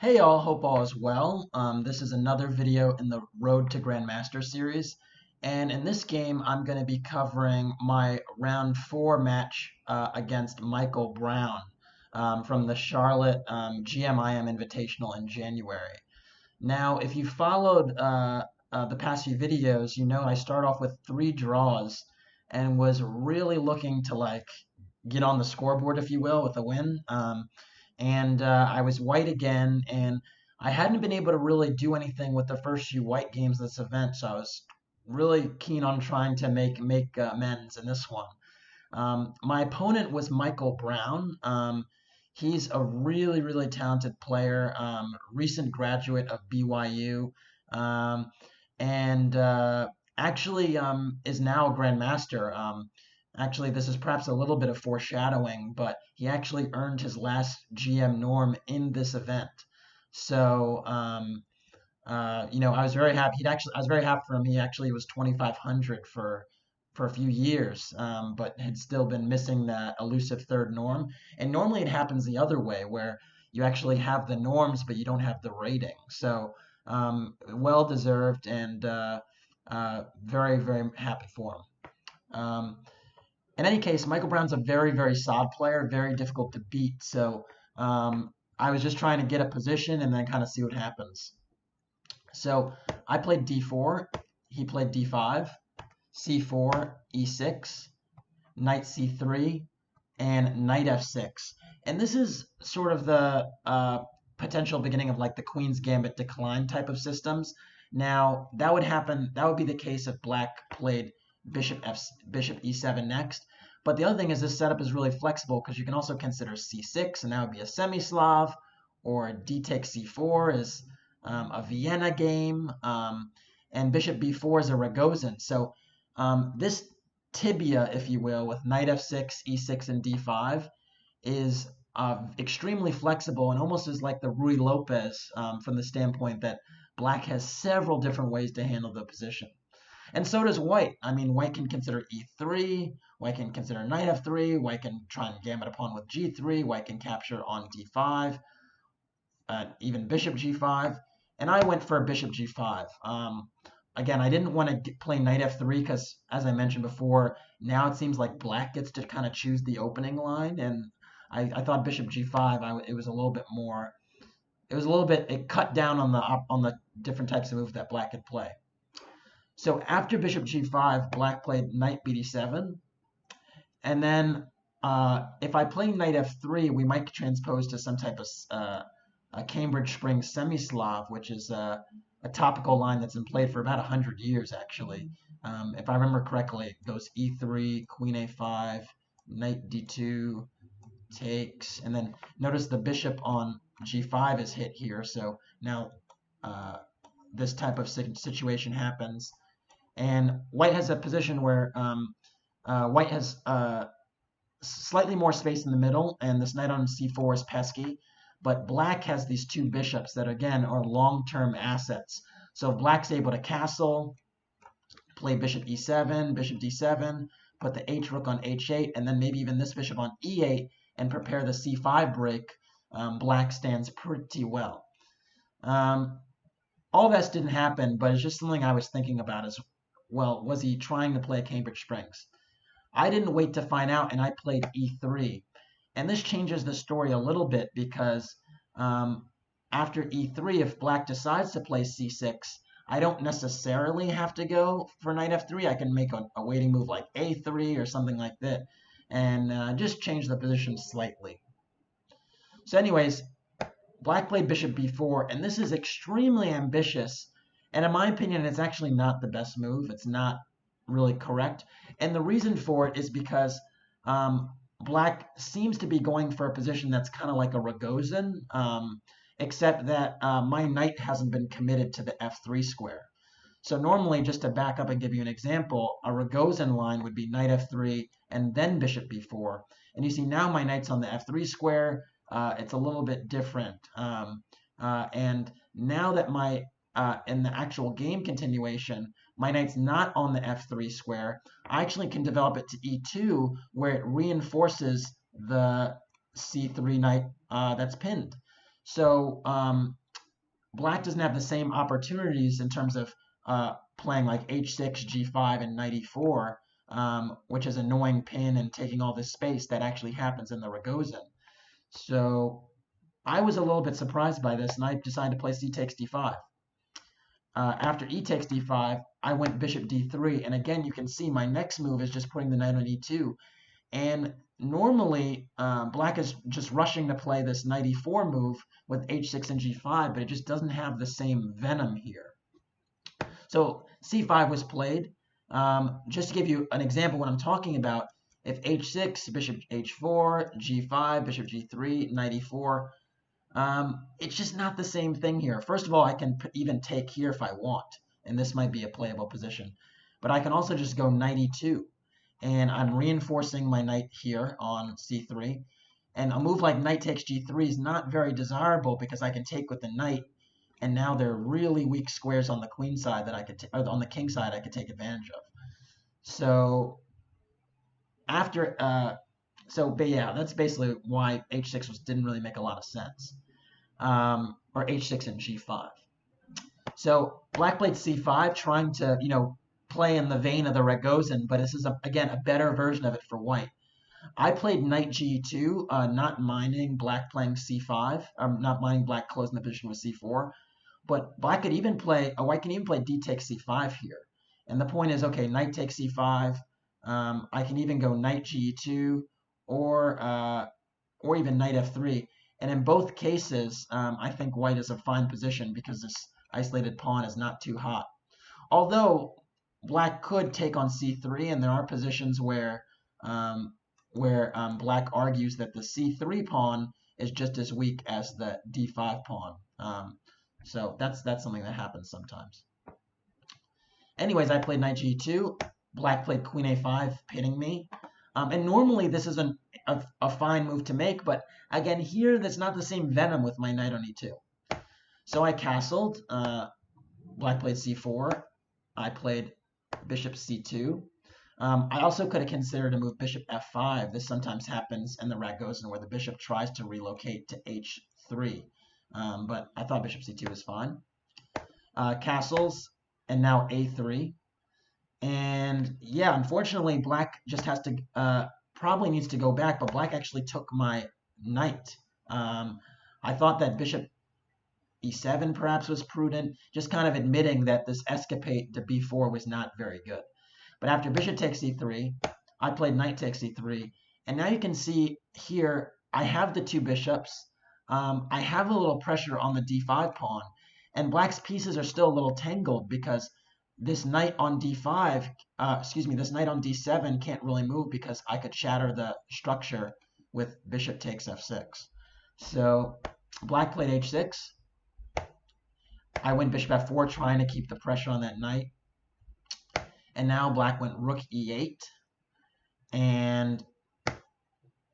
Hey all, hope all is well. This is another video in the Road to Grandmaster series. And in this game, I'm going to be covering my round 4 match against Michael Brown from the Charlotte GMIM Invitational in January. Now, if you followed the past few videos, you know I start off with 3 draws and was really looking to get on the scoreboard, if you will, with a win. And I was white again, and I hadn't been able to really do anything with the first few white games of this event, so I was really keen on trying to make amends in this one. My opponent was Michael Brown. He's a really talented player, recent graduate of BYU, um, and actually is now a Grandmaster. Actually, this is perhaps a little bit of foreshadowing, but he actually earned his last GM norm in this event. So, I was very happy. I was very happy for him. He actually was 2,500 for a few years, but had still been missing that elusive third norm. And normally it happens the other way, where you actually have the norms, but you don't have the rating. So, well deserved and very happy for him. In any case, Michael Brown's a very solid player, very difficult to beat. So I was just trying to get a position and then kind of see what happens. So I played d4, he played d5, c4, e6, knight c3, and knight f6. And this is sort of the potential beginning of like the Queen's Gambit decline type of systems. Now that would happen. That would be the case if Black played bishop e7 next. But the other thing is this setup is really flexible because you can also consider c6, and that would be a semi-Slav, or d takes c4 is a Vienna game, and bishop b4 is a Rogozin. So this tibia, if you will, with knight f6, e6, and d5 is extremely flexible and almost is like the Rui Lopez from the standpoint that Black has several different ways to handle the position. And so does White. I mean, White can consider e3, White can consider knight f3, White can try and gambit a pawn with g3, White can capture on d5, even bishop g5, and I went for bishop g5. Again, I didn't want to play knight f3 because, as I mentioned before, now it seems like Black gets to kind of choose the opening line, and I thought bishop g5, it was a little bit more, it cut down on the different types of moves that Black could play. So after bishop g5, Black played knight bd7, and then if I play knight f3, we might transpose to some type of a Cambridge Springs semi-Slav, which is a topical line that's been played for about 100 years, actually. If I remember correctly, it goes e3, queen a5, knight d2, takes, and then notice the bishop on g5 is hit here, so now this type of situation happens. And White has a position where White has slightly more space in the middle, and this knight on c4 is pesky. But Black has these two bishops that, again, are long-term assets. So if Black's able to castle, play bishop e7, bishop d7, put the h-rook on h8, and then maybe even this bishop on e8, and prepare the c5 break, Black stands pretty well. All this didn't happen, but it's just something I was thinking about as well. Was he trying to play Cambridge Springs? I didn't wait to find out, and I played e3. And this changes the story a little bit because after e3, if Black decides to play c6, I don't necessarily have to go for knight f3. I can make a waiting move like a3 or something like that and just change the position slightly. So anyways, Black played bishop b4, and this is extremely ambitious. And in my opinion, it's actually not the best move. It's not really correct. And the reason for it is because Black seems to be going for a position that's kind of like a Rogozin, except that my knight hasn't been committed to the f3 square. So normally, just to back up and give you an example, a Rogozin line would be knight f3 and then bishop b4. And you see now my knight's on the f3 square. It's a little bit different. And now that in the actual game continuation, my knight's not on the f3 square, I actually can develop it to e2, where it reinforces the c3 knight that's pinned. So black doesn't have the same opportunities in terms of playing like h6, g5, and knight e4, which is annoying pin and taking all this space that actually happens in the Ragozin. So I was a little bit surprised by this, and I decided to play c takes d5. After e takes d5, I went bishop d3, and again, you can see my next move is just putting the knight on e2. And normally, black is just rushing to play this knight e4 move with h6 and g5, but it just doesn't have the same venom here. So c5 was played. Just to give you an example of what I'm talking about, if h6, bishop h4, g5, bishop g3, knight e4, it's just not the same thing here. First of all, I can even take here if I want, and this might be a playable position. But I can also just go knight e2, and I'm reinforcing my knight here on c3. And a move like knight takes g3 is not very desirable because I can take with the knight, and now there are really weak squares on the queen side that I could, or on the king side I could take advantage of. So after, but yeah, that's basically why h6 didn't really make a lot of sense. Or h6 and g5. So black played c5, trying to, play in the vein of the Ragozin, but this is, again, a better version of it for white. I played knight g2, not minding black playing c5, not minding black closing the position with c4, but black could even play, white can even play d takes c5 here. And the point is, okay, knight takes c5, I can even go knight g2, or even knight f3. And in both cases, I think white is a fine position because this isolated pawn is not too hot. Although black could take on c3, and there are positions where black argues that the c3 pawn is just as weak as the d5 pawn. So that's something that happens sometimes. Anyways, I played knight g2. Black played queen a5, pinning me. And normally this is a fine move to make, but again, here there's not the same venom with my knight on e2. So I castled. Black played c4. I played bishop c2. I also could have considered a move bishop f5. This sometimes happens in the Ragozin where the bishop tries to relocate to h3. But I thought bishop c2 was fine. Castles, and now a3. And yeah, unfortunately, black just has to, probably needs to go back, but black actually took my knight. I thought that bishop e7 perhaps was prudent, just kind of admitting that this escapade to b4 was not very good. But after bishop takes e3, I played knight takes e3, and now you can see here, I have the two bishops. I have a little pressure on the d5 pawn, and black's pieces are still a little tangled because this knight on d5, this knight on d7 can't really move because I could shatter the structure with bishop takes f6. So black played h6. I went bishop f4, trying to keep the pressure on that knight. And now black went rook e8. And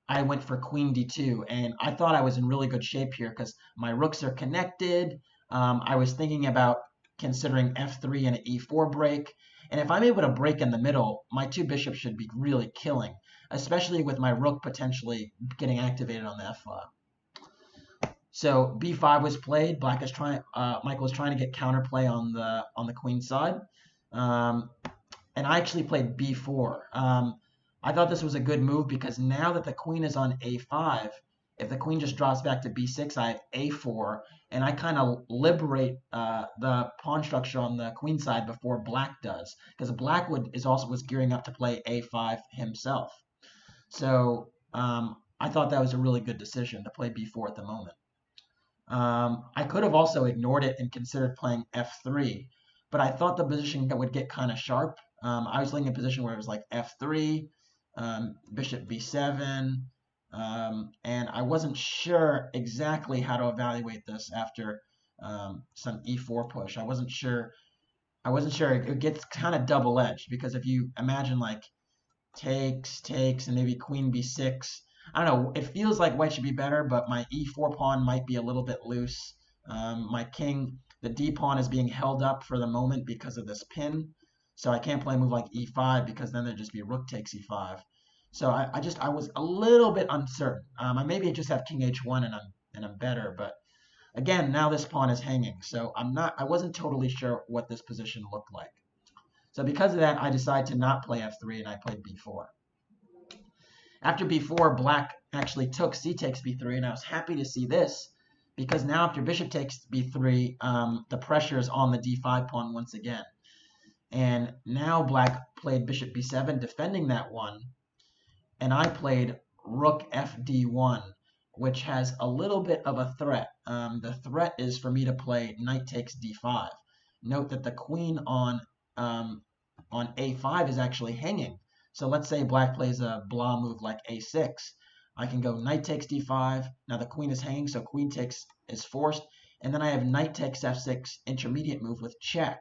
I went for queen d2. And I thought I was in really good shape here because my rooks are connected. I was thinking about considering f3 and an e4 break. And if I'm able to break in the middle, my two bishops should be really killing, especially with my rook potentially getting activated on the f file. So b5 was played. Black is trying. Michael is trying to get counterplay on the queen side, and I actually played b4. I thought this was a good move because now that the queen is on a5, if the queen just drops back to b6, I have a4, and I kind of liberate the pawn structure on the queen side before black does, because black was gearing up to play a5 himself. So I thought that was a really good decision to play b4 at the moment. I could have also ignored it and considered playing f3, but I thought the position would get kind of sharp. I was looking at a position where it was like f3, bishop b7, and I wasn't sure exactly how to evaluate this after some e4 push. I wasn't sure. It gets kind of double-edged because if you imagine like takes, and maybe queen b6. I don't know. It feels like white should be better, but my e4 pawn might be a little bit loose. My king, the d pawn is being held up for the moment because of this pin. So I can't play a move like e5 because then there'd just be rook takes e5. So I was a little bit uncertain. I maybe just have king h1 and I'm better, but Again, now this pawn is hanging, so I wasn't totally sure what this position looked like. So because of that, I decided to not play f3 and I played b4. After b4, black actually took c takes b3, and I was happy to see this because now after bishop takes b3, the pressure is on the d5 pawn once again. And now black played bishop b7, defending that one, and I played rook fd1, which has a little bit of a threat. The threat is for me to play knight takes d5. Note that the queen on a5 is actually hanging. So let's say black plays a blah move like a6. I can go knight takes d5. Now the queen is hanging, so queen takes is forced. And then I have knight takes f6 intermediate move with check.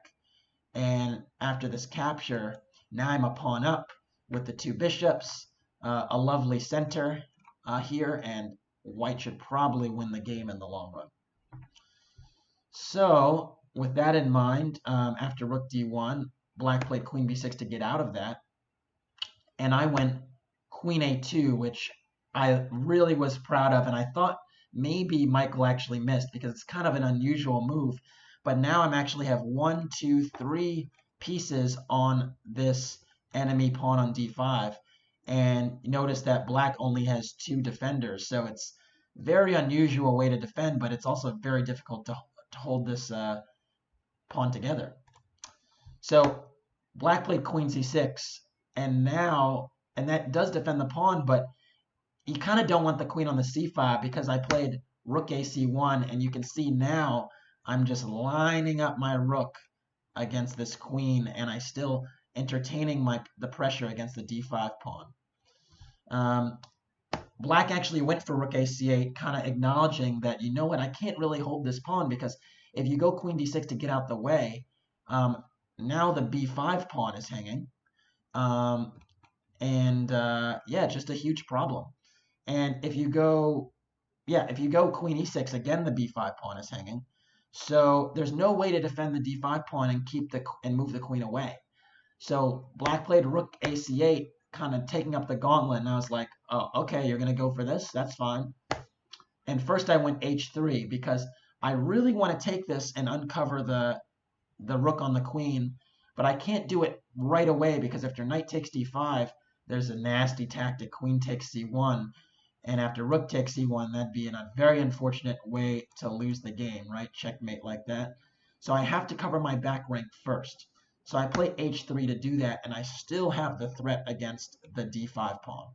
And after this capture, now I'm a pawn up with the two bishops, a lovely center here, and white should probably win the game in the long run. So with that in mind, after rook d1, black played queen b6 to get out of that. And I went queen a2, which I really was proud of. And I thought maybe Michael actually missed because it's kind of an unusual move. But now I'm actually have 1, 2, 3 pieces on this enemy pawn on d5. And notice that black only has 2 defenders. So it's very unusual way to defend, but it's also very difficult to hold this pawn together. So black played queen c6. And that does defend the pawn, but you kind of don't want the queen on the c5 because I played rook ac1, and you can see now I'm just lining up my rook against this queen, and I still entertaining the pressure against the d5 pawn. Black actually went for rook ac8, kind of acknowledging that, you know what, I can't really hold this pawn because if you go queen d6 to get out the way, now the b5 pawn is hanging. Yeah, just a huge problem. And if you go queen e6, again the b5 pawn is hanging. So there's no way to defend the d5 pawn and move the queen away. So black played rook ac8, kind of taking up the gauntlet, and I was like, oh, okay, you're gonna go for this? That's fine. And first I went h3 because I really want to take this and uncover the rook on the queen, but I can't do it right away because after knight takes d5, there's a nasty tactic, queen takes c1, and after rook takes c1, that'd be a very unfortunate way to lose the game, right? Checkmate like that. So I have to cover my back rank first. So I play h3 to do that, and I still have the threat against the d5 pawn.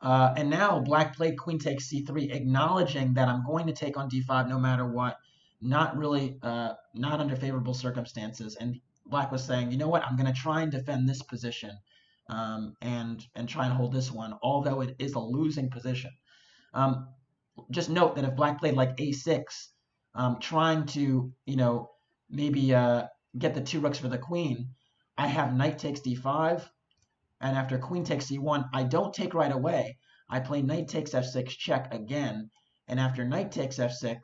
And now black played queen takes c3, acknowledging that I'm going to take on d5 no matter what, not under favorable circumstances. And black was saying, you know what, I'm going to try and defend this position and try and hold this one, although it is a losing position. Just note that if black played like a6, trying to, maybe get the 2 rooks for the queen, I have knight takes d5, and after queen takes c1, I don't take right away. I play knight takes f6 check again, and after knight takes f6,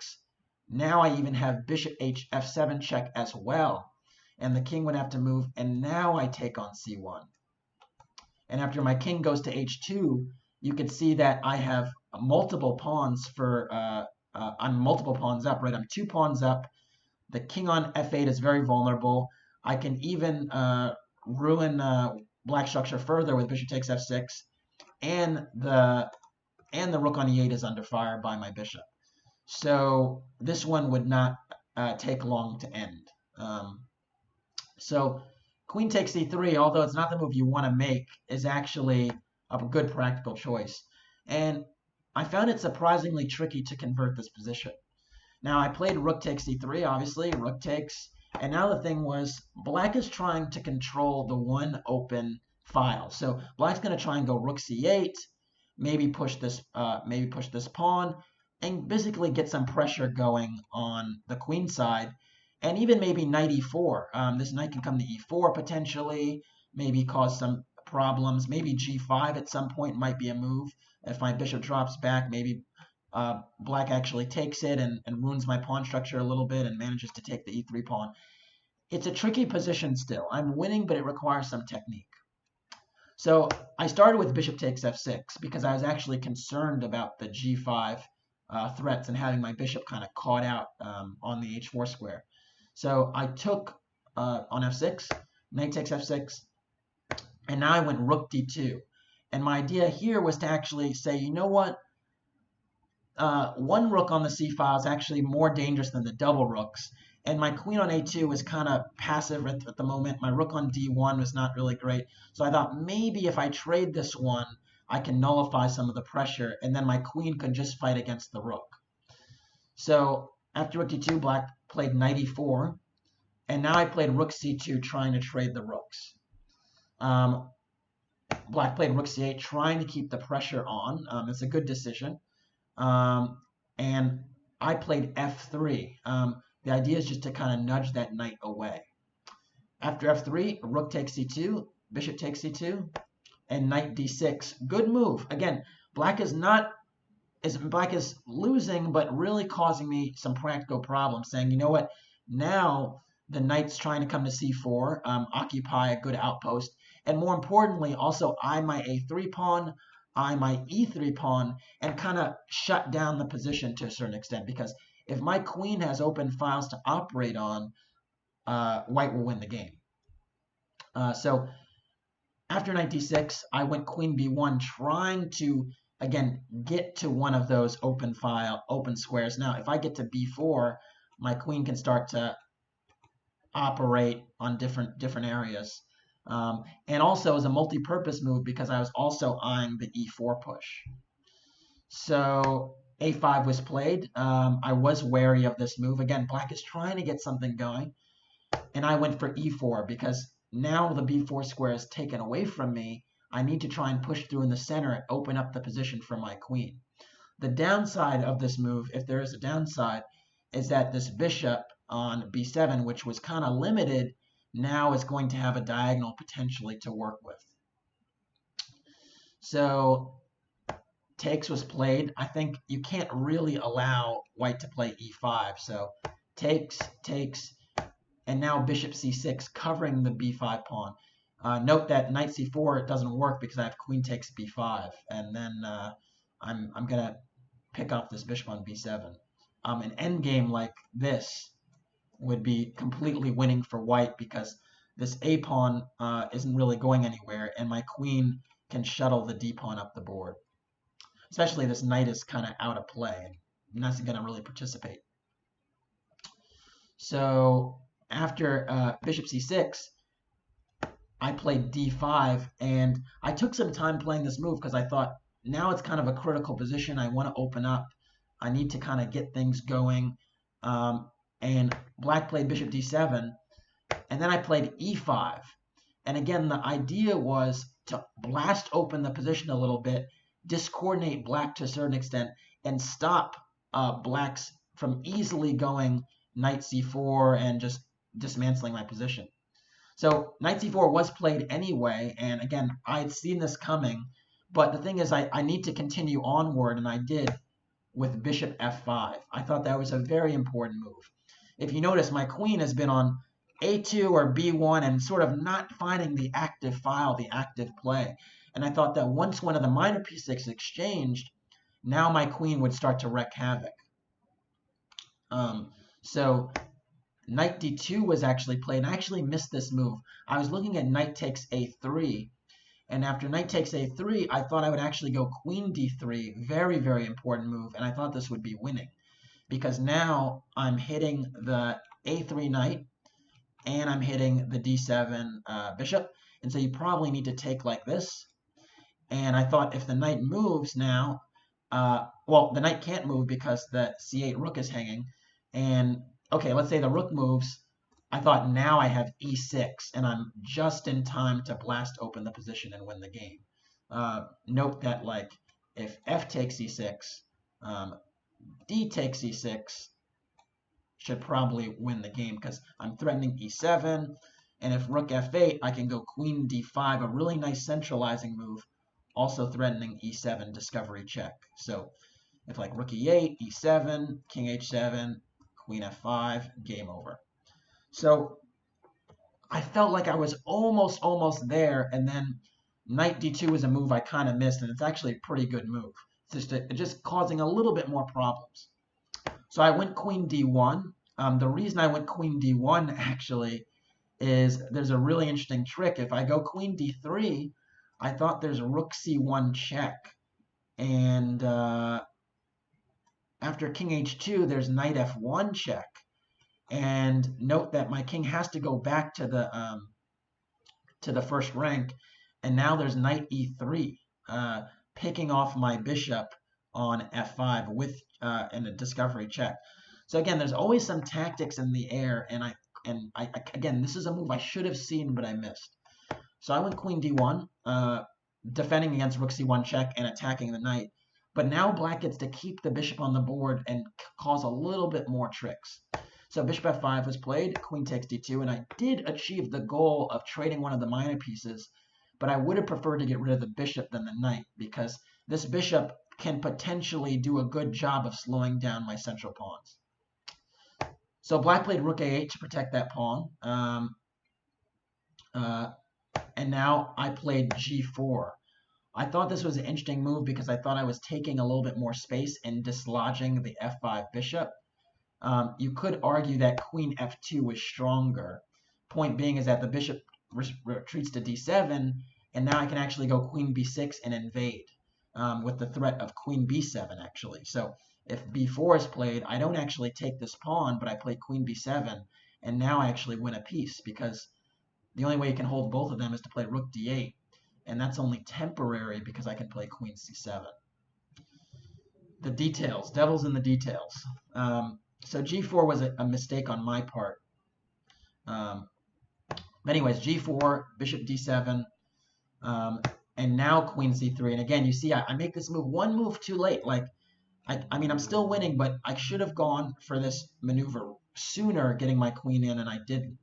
now I even have bishop f7 check as well, and the king would have to move, and now I take on c1. And after my king goes to h2, you can see that I have multiple pawns I'm multiple pawns up, right? I'm 2 pawns up. The king on f8 is very vulnerable. I can even ruin black structure further with bishop takes f6, and the rook on e8 is under fire by my bishop. So this one would not take long to end. So queen takes c3, although it's not the move you want to make, is actually a good practical choice. And I found it surprisingly tricky to convert this position. Now I played rook takes c3, obviously, rook takes, and now the thing was, black is trying to control the one open file. So black's going to try and go rook c8, maybe push this pawn, and basically get some pressure going on the queen side, and even maybe knight e4. This knight can come to e4 potentially, maybe cause some problems. Maybe g5 at some point might be a move. If my bishop drops back, maybe black actually takes it and ruins my pawn structure a little bit and manages to take the e3 pawn. It's a tricky position still. I'm winning, but it requires some technique. So I started with bishop takes f6 because I was actually concerned about the g5 threats and having my bishop kind of caught out on the h4 square. So I took on f6, knight takes f6, and now I went rook d2. And my idea here was to actually say, you know what? One rook on the c file is actually more dangerous than the double rooks. And my queen on a2 was kind of passive at the moment. My rook on d1 was not really great. So I thought maybe if I trade this one, I can nullify some of the pressure, and then my queen could just fight against the rook. So after rook d2, black played knight e4, and now I played rook c2 trying to trade the rooks. Black played rook c8 trying to keep the pressure on. It's a good decision. And I played f3. The idea is just to kind of nudge that knight away. After f3, rook takes c2, bishop takes c2, and knight d6. Good move. Again, black is losing, but really causing me some practical problems, saying, you know what, now the knight's trying to come to c4, occupy a good outpost, and more importantly, also eye my a3 pawn, eye my e3 pawn, and kind of shut down the position to a certain extent, because if my queen has open files to operate on, white will win the game. So after knight d6, I went queen b1, trying to, again, get to one of those open squares. Now, if I get to b4, my queen can start to operate on different areas. And also as a multi-purpose move, because I was also eyeing the e4 push. So a5 was played. I was wary of this move. Again, black is trying to get something going. And I went for e4 because now the b4 square is taken away from me. I need to try and push through in the center and open up the position for my queen. The downside of this move, if there is a downside, is that this bishop on b7, which was kind of limited, now is going to have a diagonal potentially to work with. So takes was played. I think you can't really allow white to play e5. So takes, and now bishop c6 covering the b5 pawn. Note that knight c4 doesn't work because I have queen takes b5, and then I'm gonna pick off this bishop on b7. An endgame like this would be completely winning for white because this a pawn isn't really going anywhere, and my queen can shuttle the d pawn up the board. Especially this knight is kind of out of play and not going to really participate. So after bishop c6, I played d5, and I took some time playing this move because I thought now it's kind of a critical position. I want to open up. I need to kind of get things going. And black played bishop d7, and then I played e5. And again, the idea was to blast open the position a little bit, discoordinate black to a certain extent, and stop blacks from easily going knight c4 and just dismantling my position. So knight c4 was played anyway, and again, I had seen this coming, but the thing is I need to continue onward, and I did with bishop f5. I thought that was a very important move. If you notice, my queen has been on a2 or b1 and sort of not finding the active file, the active play. And I thought that once one of the minor p6 exchanged, now my queen would start to wreak havoc. So knight d2 was actually played, and I actually missed this move. I was looking at knight takes a3, and after knight takes a3, I thought I would actually go queen d3, very, very important move, and I thought this would be winning. Because now I'm hitting the a3 knight, and I'm hitting the d7 bishop, and so you probably need to take like this. And I thought if the knight moves now, well, the knight can't move because the c8 rook is hanging, and okay, let's say the rook moves. I thought now I have e6, and I'm just in time to blast open the position and win the game. Note that, like, if f takes e6, d takes e6 should probably win the game because I'm threatening e7, and if rook f8, I can go queen d5, a really nice centralizing move, also threatening e7 discovery check. So if like rook e8, e7, king h7, queen f5, game over. So I felt like I was almost there, and then knight d2 is a move I kind of missed, and it's actually a pretty good move. just causing a little bit more problems. So I went queen d1. The reason I went queen d1 actually is there's a really interesting trick. If I go queen d3, I thought there's rook c1 check. And after king h2, there's knight f1 check. And note that my king has to go back to the first rank. And now there's knight e3, picking off my bishop on f5 with and a discovery check. So again, there's always some tactics in the air, and I again, this is a move I should have seen, but I missed. So I went queen d1, defending against rook c1 check and attacking the knight. But now black gets to keep the bishop on the board and cause a little bit more tricks. So bishop f5 was played, queen takes d2, and I did achieve the goal of trading one of the minor pieces, but I would have preferred to get rid of the bishop than the knight, because this bishop can potentially do a good job of slowing down my central pawns. So black played rook a8 to protect that pawn. And now I played g4. I thought this was an interesting move because I thought I was taking a little bit more space and dislodging the f5 bishop. You could argue that queen f2 was stronger. Point being is that the bishop retreats to d7, and now I can actually go queen b6 and invade with the threat of queen b7, actually. So if b4 is played, I don't actually take this pawn, but I play queen b7, and now I actually win a piece, because the only way you can hold both of them is to play rook d8, and that's only temporary because I can play queen c7. The details, devil's in the details. So g4 was a mistake on my part. Anyways, g4, bishop d7, and now queen c3. And again, you see, I make this move one move too late. Like, I mean, I'm still winning, but I should have gone for this maneuver sooner, getting my queen in, and I didn't.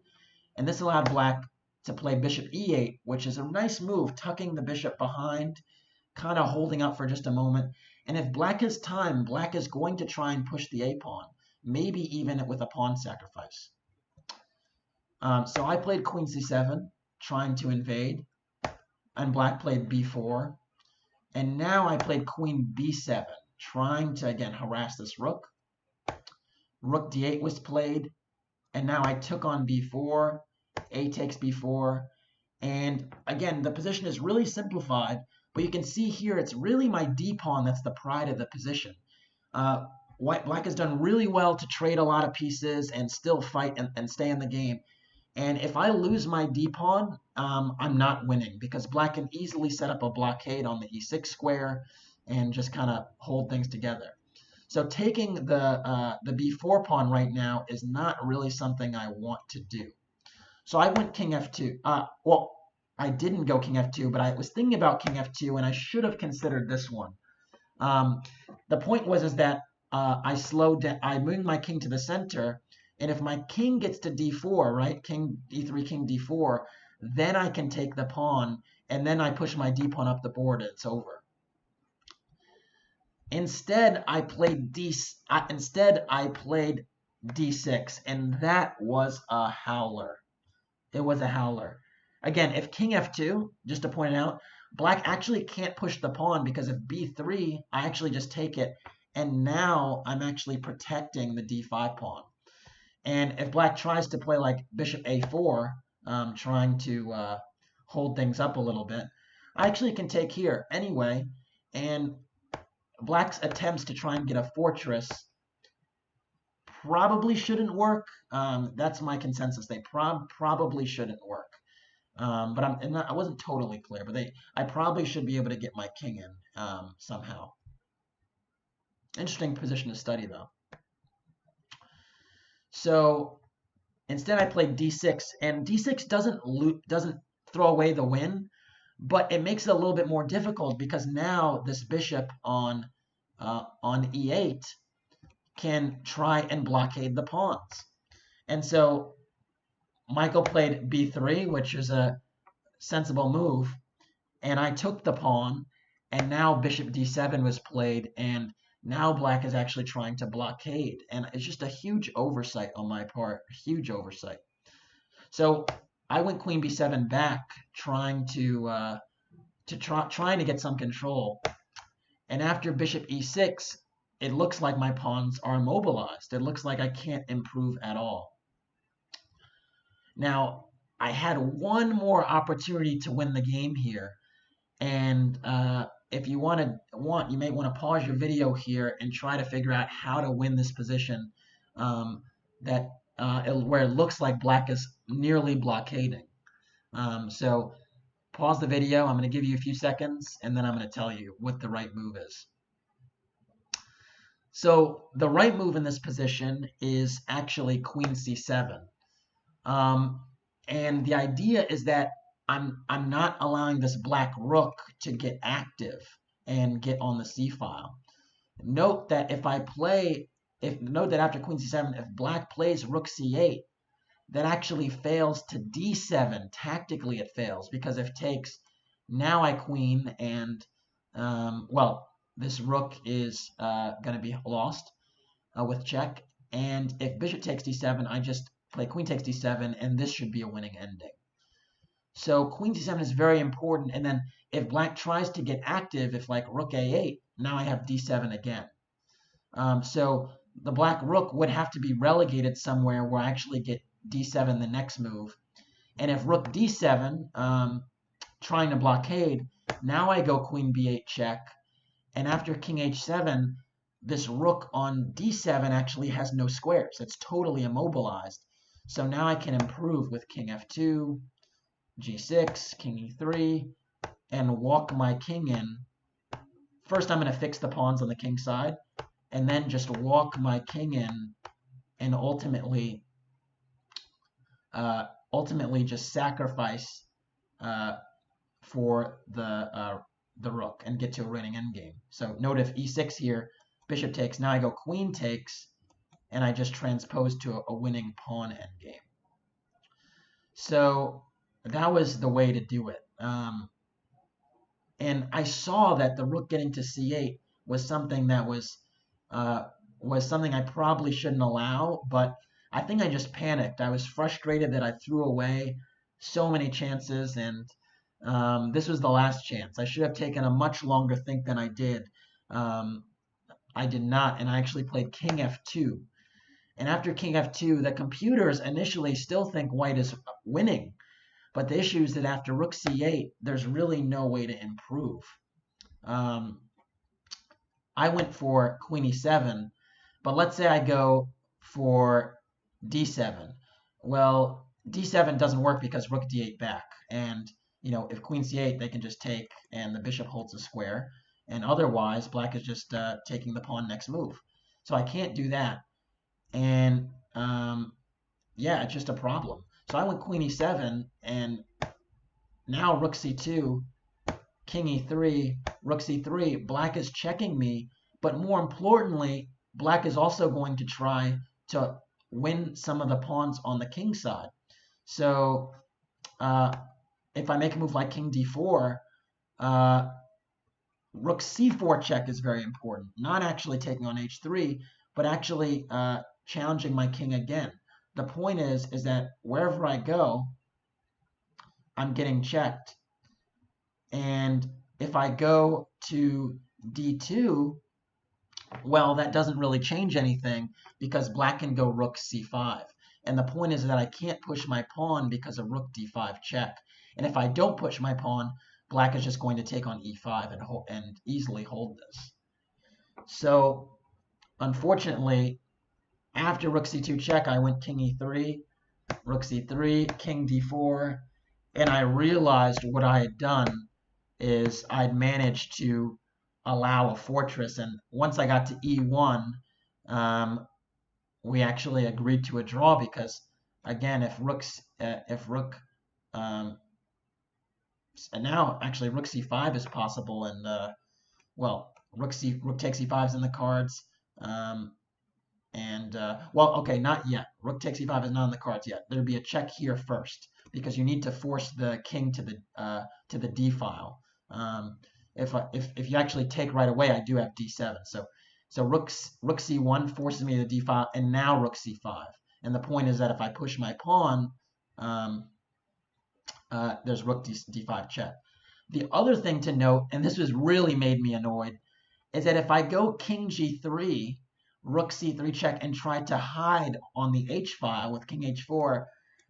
And this allowed black to play bishop e8, which is a nice move, tucking the bishop behind, kind of holding up for just a moment. And if black has time, black is going to try and push the a-pawn, maybe even with a pawn sacrifice. So I played queen c7, trying to invade, and black played b4. And now I played queen b7, trying to, again, harass this rook. Rook d8 was played, and now I took on b4, a takes b4, and again, the position is really simplified, but you can see here it's really my d-pawn that's the pride of the position. Black has done really well to trade a lot of pieces and still fight and stay in the game. And if I lose my d-pawn, I'm not winning, because black can easily set up a blockade on the e6 square and just kind of hold things together. So taking the b4 pawn right now is not really something I want to do. So I went king f2. Well, I didn't go king f2, but I was thinking about king f2, and I should have considered this one. The point was that I slowed down. I moved my king to the center, and if my king gets to d4, right, king d3, king d4, then I can take the pawn, and then I push my d-pawn up the board, and it's over. Instead, I played d6, and that was a howler. It was a howler. Again, if king f2, just to point it out, black actually can't push the pawn, because if b3, I actually just take it, and now I'm actually protecting the d5 pawn. And if black tries to play like bishop a4, trying to hold things up a little bit, I actually can take here anyway, and black's attempts to try and get a fortress probably shouldn't work. That's my consensus. They probably shouldn't work. But I wasn't totally clear, but I probably should be able to get my king in somehow. Interesting position to study, though. So instead, I played d6, and d6 doesn't throw away the win, but it makes it a little bit more difficult, because now this bishop on e8 can try and blockade the pawns. And so Michael played b3, which is a sensible move, and I took the pawn, and now bishop d7 was played, and now black is actually trying to blockade, and it's just a huge oversight on my part, huge oversight. So I went queen b7 back, trying to get some control, And after bishop e6, it looks like my pawns are immobilized. It looks like I can't improve at all. Now, I had one more opportunity to win the game here, and if you you may want to pause your video here and try to figure out how to win this position where it looks like black is nearly blockading. So pause the video. I'm going to give you a few seconds, and then I'm going to tell you what the right move is. So the right move in this position is actually queen c7. And the idea is that I'm not allowing this black rook to get active and get on the c file. Note that note that after queen c7, if black plays rook c8, that actually fails to d7. Tactically, it fails because if takes, now I queen, and well, this rook is going to be lost with check. And if bishop takes d7, I just play queen takes d7, and this should be a winning ending. So queen d7 is very important. And then if black tries to get active, if like rook a8, now I have d7 again. So the black rook would have to be relegated somewhere where I actually get d7 the next move. And if rook d7, trying to blockade, now I go queen b8 check. And after king h7, this rook on d7 actually has no squares. It's totally immobilized. So now I can improve with king f2, g6, king e3, and walk my king in. First, I'm going to fix the pawns on the king side, and then just walk my king in, and ultimately just sacrifice for the rook and get to a winning endgame. So note if e6 here, bishop takes, now I go queen takes, and I just transpose to a winning pawn endgame. So that was the way to do it. And I saw that the rook getting to c8 was something that was something I probably shouldn't allow, but I think I just panicked. I was frustrated that I threw away so many chances, and this was the last chance. I should have taken a much longer think than I did. I did not, and I actually played king f2. And after king f2, the computers initially still think white is winning. But the issue is that after rook c8, there's really no way to improve. I went for queen e7, but let's say I go for d7. Well, d7 doesn't work because rook d8 back. And, if queen c8, they can just take, and the bishop holds a square. And otherwise, black is just taking the pawn next move. So I can't do that. And, yeah, it's just a problem. So I went queen e7, and now rook c2, king e3, rook c3. Black is checking me, but more importantly, black is also going to try to win some of the pawns on the king side. So if I make a move like king d4, rook c4 check is very important. Not actually taking on h3, but actually challenging my king again. The point is that wherever I go, I'm getting checked. And if I go to d2, well, that doesn't really change anything because black can go rook c5. And the point is that I can't push my pawn because of rook d5 check. And if I don't push my pawn, black is just going to take on e5 and easily hold this. So, unfortunately, after rook c2 check, I went king e3, rook c3, king d4, and I realized what I had done is I'd managed to allow a fortress, and once I got to e1, we actually agreed to a draw because, again, and now actually rook c5 is possible, and well, rook takes e5 is in the cards. Well, okay, not yet. Rook takes e5 is not on the cards yet. There'd be a check here first because you need to force the king to the d file. If you actually take right away, I do have d7. So rook c1 forces me to the d file, and now rook c5. And the point is that if I push my pawn, there's rook d5 check. The other thing to note, and this was really made me annoyed, is that if I go king g3, rook c3 check, and try to hide on the h file with king h4,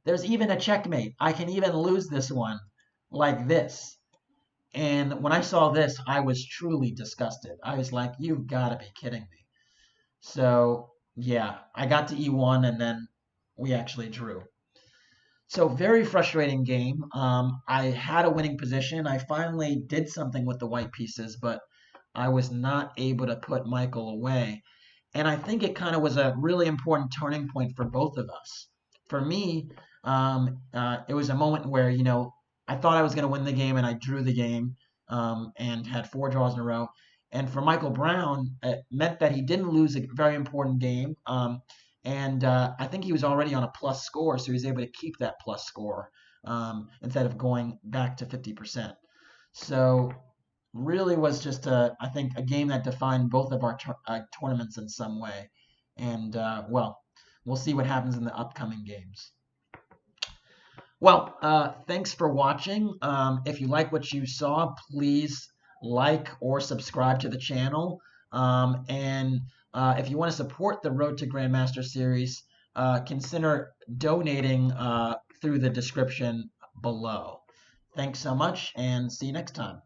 there's even a checkmate. I can even lose this one like this. And when I saw this, I was truly disgusted. I was like, you've got to be kidding me. So, yeah, I got to e1, and then we actually drew. So, very frustrating game. I had a winning position. I finally did something with the white pieces, but I was not able to put Michael away. And I think it kind of was a really important turning point for both of us. For me, it was a moment where, I thought I was going to win the game, and I drew the game, and had 4 draws in a row. And for Michael Brown, it meant that he didn't lose a very important game. And I think he was already on a plus score, so he was able to keep that plus score instead of going back to 50%. So really was just I think a game that defined both of our tournaments in some way. And well, we'll see what happens in the upcoming games. Well, thanks for watching. If you like what you saw, please like or subscribe to the channel. And if you want to support the Road to Grandmaster series, consider donating through the description below. Thanks so much, and see you next time.